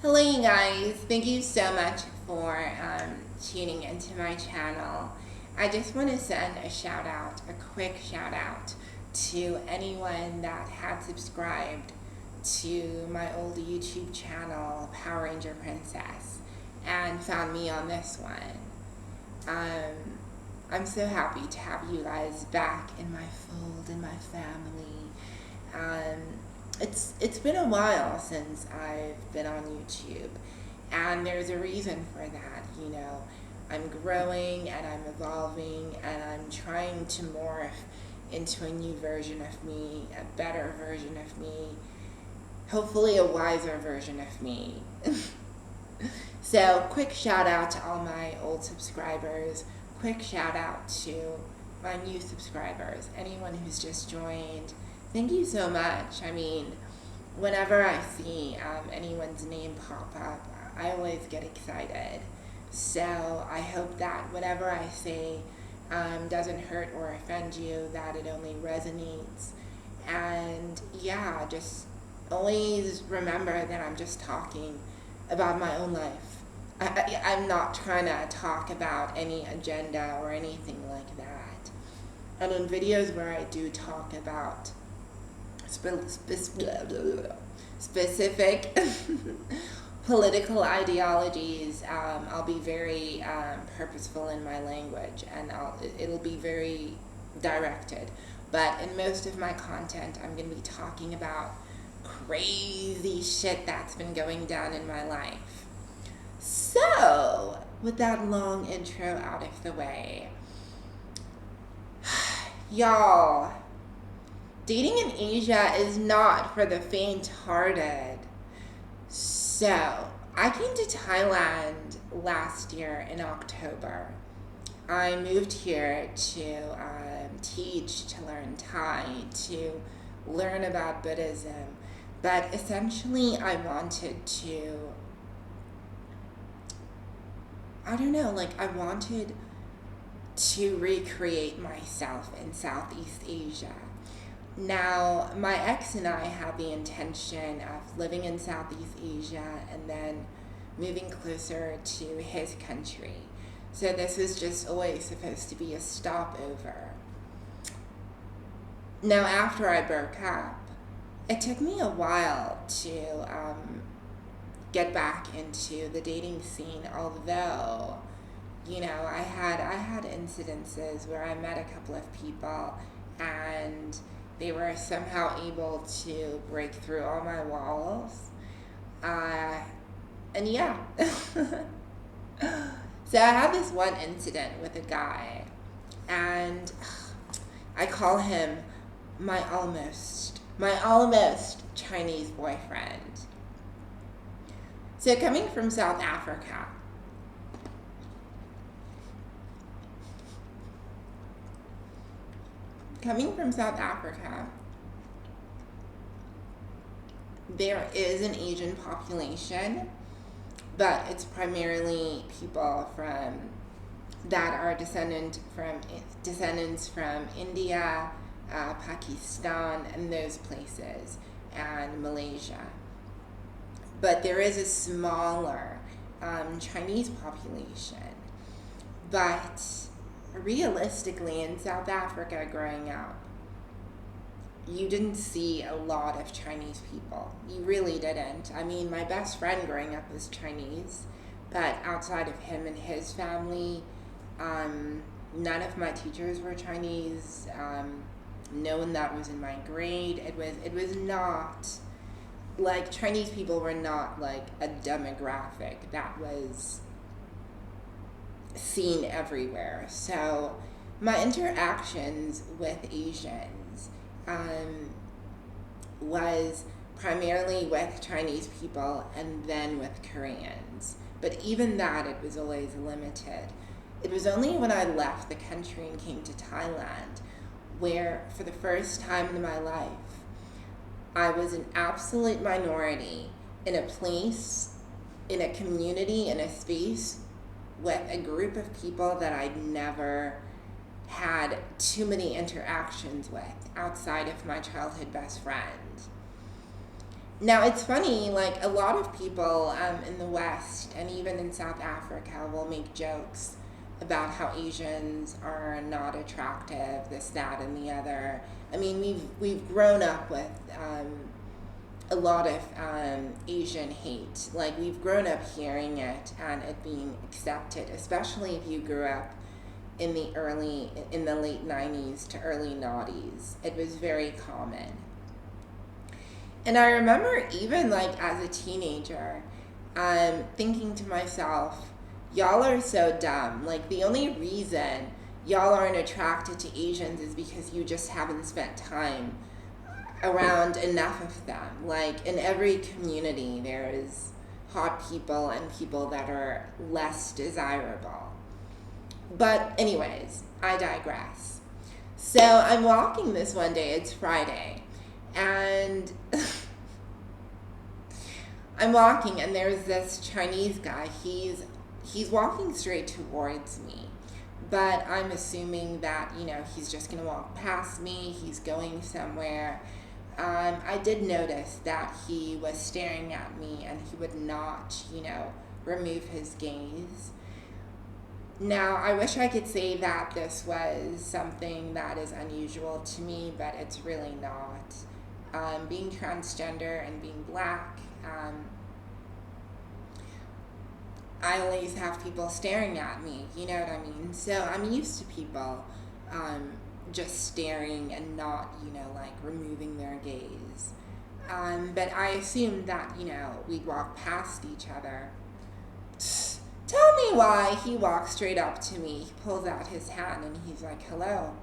Hello, you guys. Thank you so much for tuning into my channel. I just want to send a shout out, a quick shout out to anyone that had subscribed to my old YouTube channel, Power Ranger Princess, and found me on this one. I'm so happy to have you guys back in my fold, in my family. Um, it's been a while since I've been on YouTube, and there's a reason for that. I'm growing and I'm evolving and I'm trying to morph into a new version of me, a better version of me, hopefully a wiser version of me. So, quick shout out to all my old subscribers. Quick shout out to my new subscribers, anyone who's just joined. Thank you so much. I mean, whenever I see anyone's name pop up, I always get excited. So I hope that whatever I say doesn't hurt or offend you, that it only resonates. And yeah, just always remember that I'm just talking about my own life. I'm not trying to talk about any agenda or anything like that. And in videos where I do talk about specific political ideologies, I'll be very purposeful in my language, and it'll be very directed. But in most of my content, I'm going to be talking about crazy shit that's been going down in my life. So, with that long intro out of the way, y'all, dating in Asia is not for the faint-hearted. So, I came to Thailand last year in October. I moved here to teach, to learn Thai, to learn about Buddhism. But essentially, I wanted to, I wanted to recreate myself in Southeast Asia. Now, my ex and I had the intention of living in Southeast Asia and then moving closer to his country. So this was just always supposed to be a stopover. Now, after I broke up, it took me a while to get back into the dating scene, although I had incidences where I met a couple of people and they were somehow able to break through all my walls. And yeah. So I had this one incident with a guy, and I call him my almost Chinese boyfriend. So coming from South Africa, there is an Asian population, but it's primarily people that are descendants from India, Pakistan, and those places, and Malaysia. But there is a smaller Chinese population. But realistically, in South Africa growing up, you didn't see a lot of Chinese people. You really didn't. I mean, my best friend growing up was Chinese, but outside of him and his family, none of my teachers were Chinese. No one that was in my grade. It was not like Chinese people were not like a demographic that was seen everywhere. So my interactions with Asians was primarily with Chinese people and then with Koreans. But even that, it was always limited. It was only when I left the country and came to Thailand where, for the first time in my life, I was an absolute minority in a place, in a community, in a space with a group of people that I'd never had too many interactions with outside of my childhood best friend. Now it's funny, like a lot of people in the West and even in South Africa will make jokes about how Asians are not attractive, this, that, and the other. I mean, we've grown up with a lot of Asian hate. Like we've grown up hearing it and it being accepted, especially if you grew up in the late 90s to early noughties. It was very common. And I remember even like as a teenager, thinking to myself, y'all are so dumb. Like the only reason y'all aren't attracted to Asians is because you just haven't spent time around enough of them. Like in every community, there is hot people and people that are less desirable. But anyways, I digress. So I'm walking this one day, it's Friday, and I'm walking and there's this Chinese guy. He's walking straight towards me. But I'm assuming that, he's just gonna walk past me, he's going somewhere. I did notice that he was staring at me and he would not, remove his gaze. Now, I wish I could say that this was something that is unusual to me, but it's really not. Being transgender and being black, I always have people staring at me, you know what I mean? So I'm used to people just staring and not, like removing their gaze. But I assumed that, we'd walk past each other. Tell me why he walks straight up to me. He pulls out his hand and he's like, hello.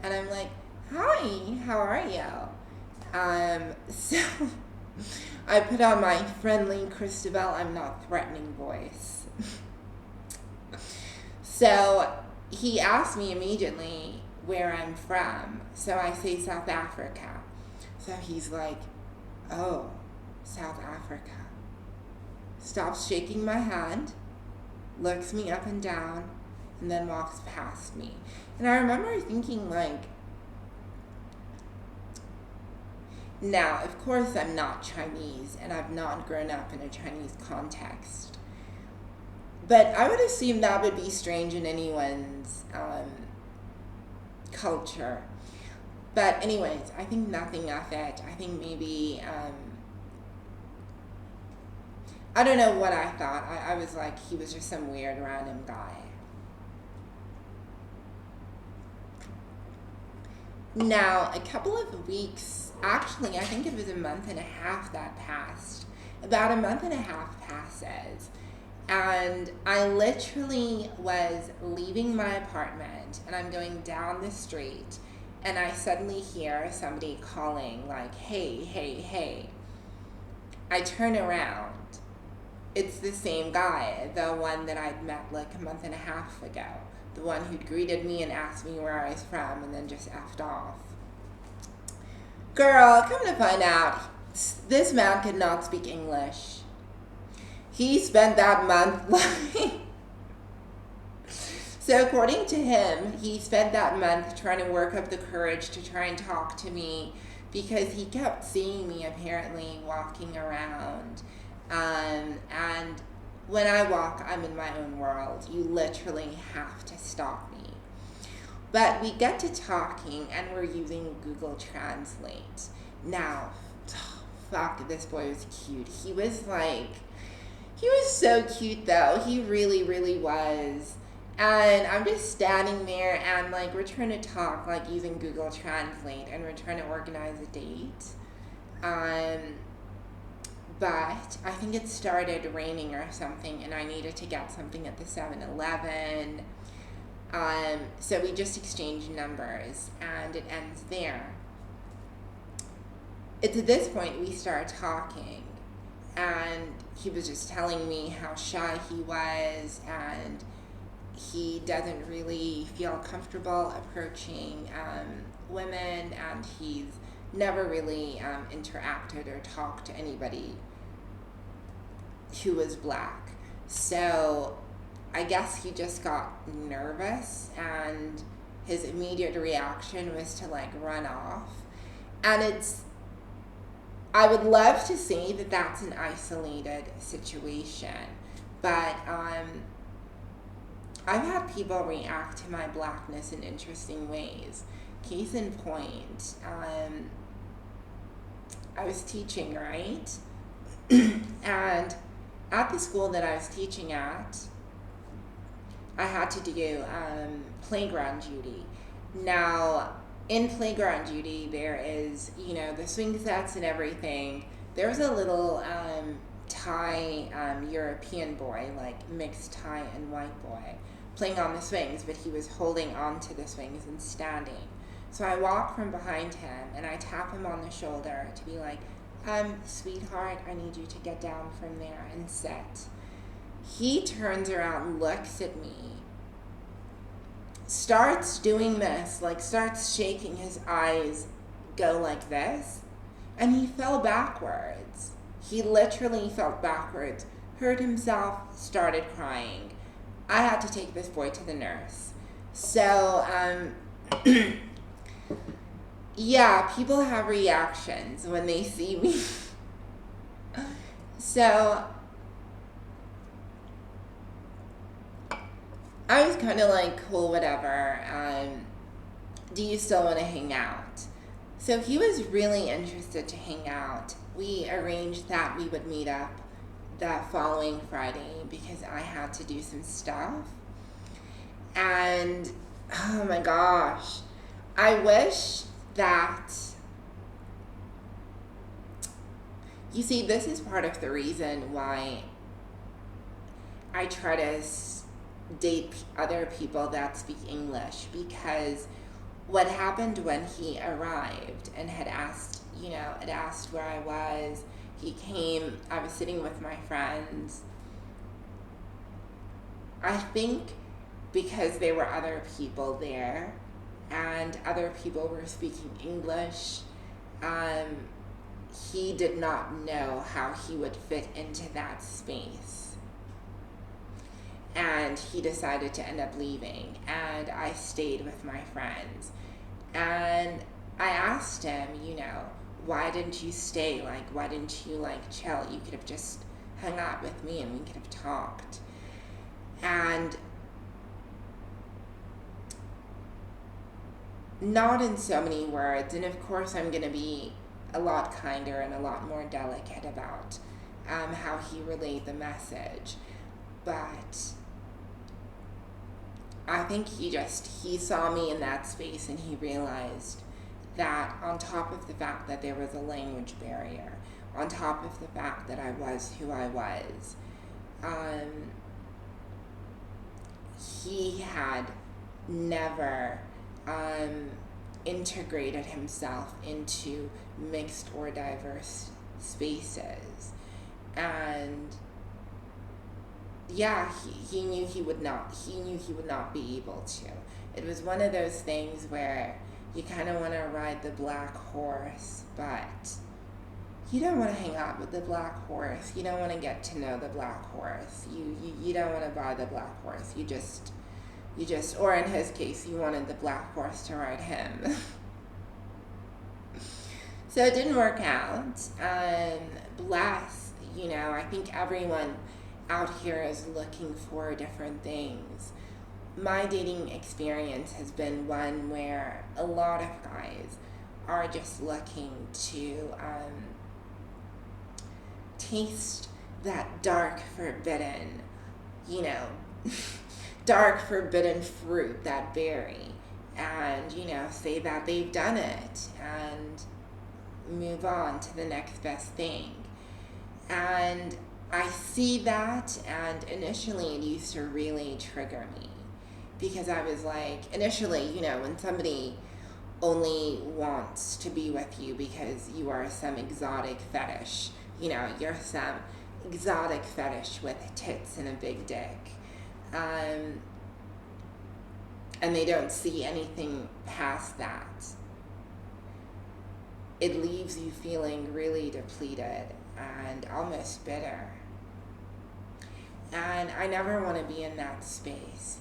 And I'm like, hi, how are you? So I put on my friendly Christabel, I'm not threatening voice. So he asked me immediately where I'm from. So I say South Africa. So he's like, oh, South Africa. Stops shaking my hand, looks me up and down, and then walks past me. And I remember thinking, like, now, of course, I'm not Chinese, and I've not grown up in a Chinese context. But I would assume that would be strange in anyone's culture. But anyways, I think nothing of it. I think maybe, I don't know what I thought. I was like, he was just some weird random guy. Now, a couple of weeks, actually, I think it was a month and a half that passed. About a month and a half passes. And I literally was leaving my apartment and I'm going down the street and I suddenly hear somebody calling like, hey, hey, hey. I turn around. It's the same guy, the one that I'd met like a month and a half ago. The one who'd greeted me and asked me where I was from and then just effed off. Girl, come to find out, this man could not speak English. He spent that month lying. So according to him, he spent that month trying to work up the courage to try and talk to me because he kept seeing me apparently walking around. And when I walk, I'm in my own world. You literally have to stop me. But we get to talking and we're using Google Translate. Now, fuck, this boy was cute. He was so cute though. He really, really was. And I'm just standing there and like we're trying to talk like using Google Translate and we're trying to organize a date. But I think it started raining or something and I needed to get something at the 7-Eleven. So we just exchanged numbers and it ends there. It's at this point we start talking and he was just telling me how shy he was and he doesn't really feel comfortable approaching women and he's never really interacted or talked to anybody who was black. So I guess he just got nervous and his immediate reaction was to like run off. And I would love to say that that's an isolated situation, but I've had people react to my blackness in interesting ways. Case in point, I was teaching, right? And at the school that I was teaching at, I had to do playground duty. Now, in playground duty, there is, the swing sets and everything. There was a little Thai European boy, like mixed Thai and white boy, playing on the swings, but he was holding on to the swings and standing. So I walk from behind him and I tap him on the shoulder to be like, sweetheart, I need you to get down from there and sit. He turns around, looks at me, starts doing this, like starts shaking, his eyes go like this, and he fell backwards. He literally fell backwards, hurt himself, started crying. I had to take this boy to the nurse. So, yeah, people have reactions when they see me. So, I was kind of like, cool, whatever. Do you still want to hang out? So he was really interested to hang out. We arranged that we would meet up that following Friday because I had to do some stuff. And, oh my gosh, I wish that, you see, this is part of the reason why I try to date other people that speak English, because what happened when he arrived and had asked where I was, he came, I was sitting with my friends. I think because there were other people there and other people were speaking English, he did not know how he would fit into that space. And he decided to end up leaving, and I stayed with my friends. And I asked him, why didn't you stay? Like, why didn't you, chill? You could have just hung out with me and we could have talked. And not in so many words, and of course I'm going to be a lot kinder and a lot more delicate about how he relayed the message. But I think he saw me in that space and he realized that on top of the fact that there was a language barrier, on top of the fact that I was who I was, he had never integrated himself into mixed or diverse spaces. And yeah, he knew he would not be able to. It was one of those things where you kind of want to ride the black horse, but you don't want to hang out with the black horse. You don't want to get to know the black horse. You don't want to buy the black horse. You just, or in his case, you wanted the black horse to ride him. So it didn't work out. Bless, I think everyone out here is looking for different things. My dating experience has been one where a lot of guys are just looking to taste that dark forbidden, dark forbidden fruit, that berry, and, say that they've done it and move on to the next best thing. And I see that, and initially it used to really trigger me, because I was like, initially, when somebody only wants to be with you because you are some exotic fetish, you're some exotic fetish with tits and a big dick, and they don't see anything past that, it leaves you feeling really depleted and almost bitter. And I never want to be in that space,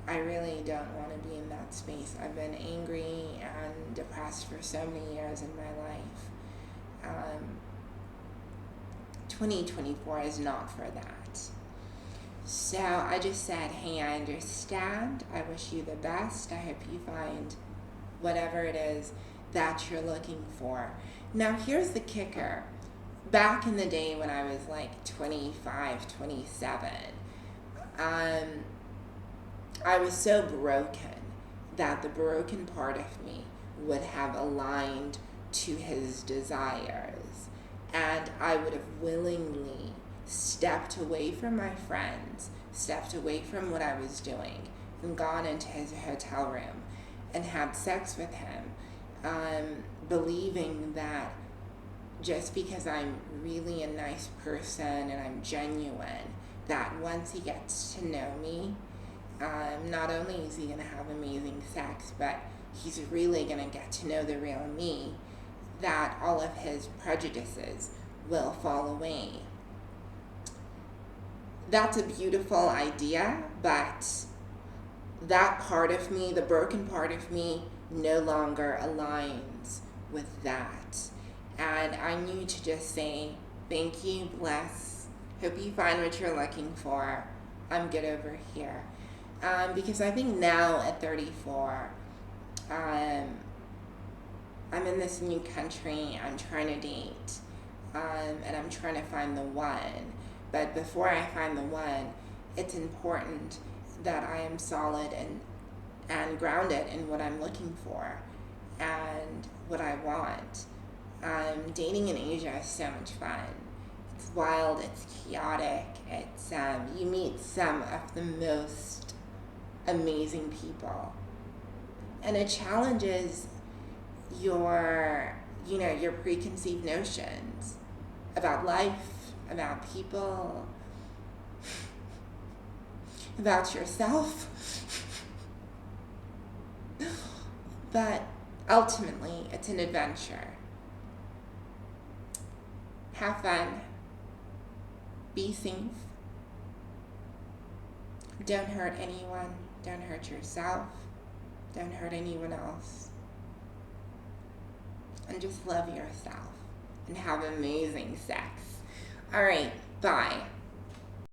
I really don't want to be in that space. I've been angry and depressed for so many years in my life. 2024 is not for that. So I just said, hey, I understand. I wish you the best. I hope you find whatever it is that you're looking for. Now, here's the kicker. Back in the day when I was like 25, 27, I was so broken that the broken part of me would have aligned to his desires, and I would have willingly stepped away from my friends, stepped away from what I was doing, and gone into his hotel room and had sex with him, believing that just because I'm really a nice person and I'm genuine, that once he gets to know me, not only is he going to have amazing sex, but he's really going to get to know the real me, that all of his prejudices will fall away. That's a beautiful idea, but that part of me, the broken part of me, no longer aligns with that. And I need to just say, thank you, bless. Hope you find what you're looking for. I'm good over here. Because I think now at 34, I'm in this new country, I'm trying to date, and I'm trying to find the one. But before I find the one, it's important that I am solid and grounded in what I'm looking for and what I want. Dating in Asia is so much fun. It's wild, it's chaotic, it's you meet some of the most amazing people, and it challenges your preconceived notions about life, about people, about yourself. But ultimately, it's an adventure. Have fun. Be safe. Don't hurt anyone. Don't hurt yourself. Don't hurt anyone else. And just love yourself and have amazing sex. All right, bye.